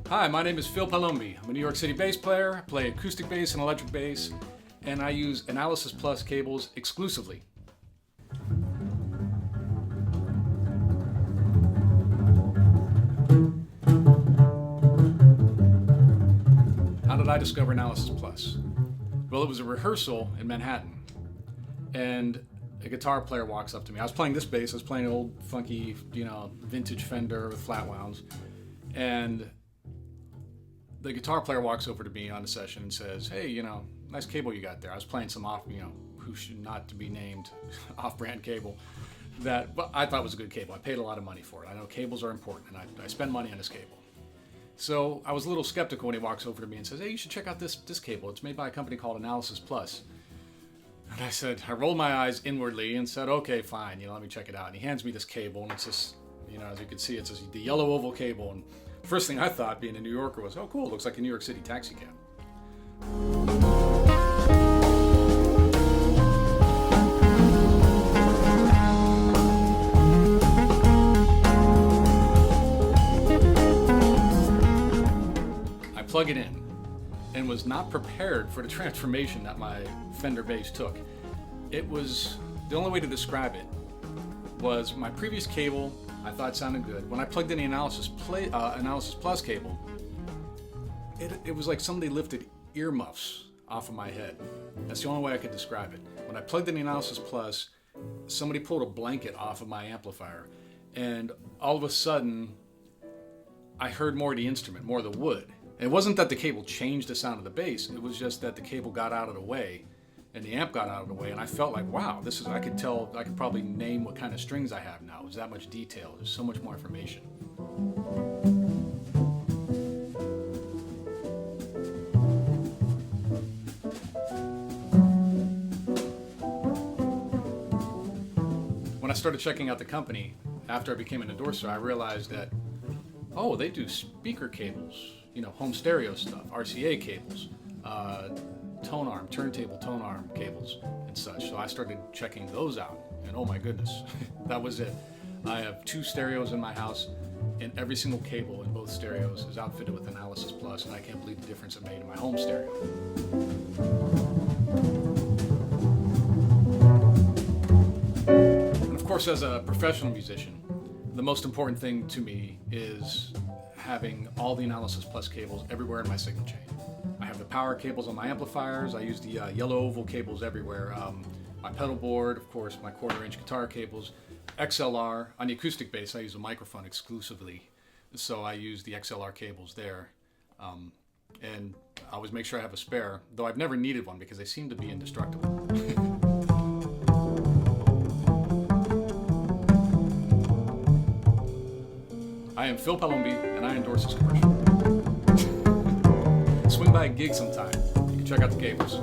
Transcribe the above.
Hi, my name is Phil Palombi. I'm a New York City bass player. I play acoustic bass and electric bass, and I use Analysis Plus cables exclusively. How did I discover Analysis Plus? Well, it was a rehearsal in Manhattan, and a guitar player walks up to me. I was playing this bass. I was playing an old, funky, vintage Fender with flat wounds, and the guitar player walks over to me on the session and says, "Hey, nice cable you got there." I was playing some who should not to be named off-brand cable that I thought was a good cable. I paid a lot of money for it. I know cables are important, and I spend money on this cable. So I was a little skeptical when he walks over to me and says, "Hey, you should check out this cable. It's made by a company called Analysis Plus." And I rolled my eyes inwardly and said, "Okay, fine, let me check it out." And he hands me this cable, and it's this, as you can see, it's the yellow oval cable. And the first thing I thought, being a New Yorker, was, "Oh, cool, looks like a New York City taxi cab." I plug it in and was not prepared for the transformation that my Fender bass took. It was, the only way to describe it was my previous cable I thought sounded good. When I plugged in the Analysis Plus cable, it was like somebody lifted earmuffs off of my head. That's the only way I could describe it. When I plugged in the Analysis Plus, somebody pulled a blanket off of my amplifier, and all of a sudden, I heard more of the instrument, more of the wood. It wasn't that the cable changed the sound of the bass, it was just that the cable got out of the way and the amp got out of the way, and I felt like, wow, I could probably name what kind of strings I have now. There's that much detail, there's so much more information. When I started checking out the company, after I became an endorser, I realized that, they do speaker cables, home stereo stuff, RCA cables, turntable tone arm cables and such. So I started checking those out, and oh my goodness, that was it. I have 2 stereos in my house, and every single cable in both stereos is outfitted with Analysis Plus, and I can't believe the difference it made in my home stereo. And of course, as a professional musician, the most important thing to me is having all the Analysis Plus cables everywhere in my signal chain. I have the power cables on my amplifiers. I use the yellow oval cables everywhere. My pedal board, of course, my 1/4-inch guitar cables. XLR. On the acoustic bass, I use a microphone exclusively, so I use the XLR cables there. And I always make sure I have a spare, though I've never needed one because they seem to be indestructible. I am Phil Palombi, and I endorse this commercial. Swing by a gig sometime. You can check out the cables.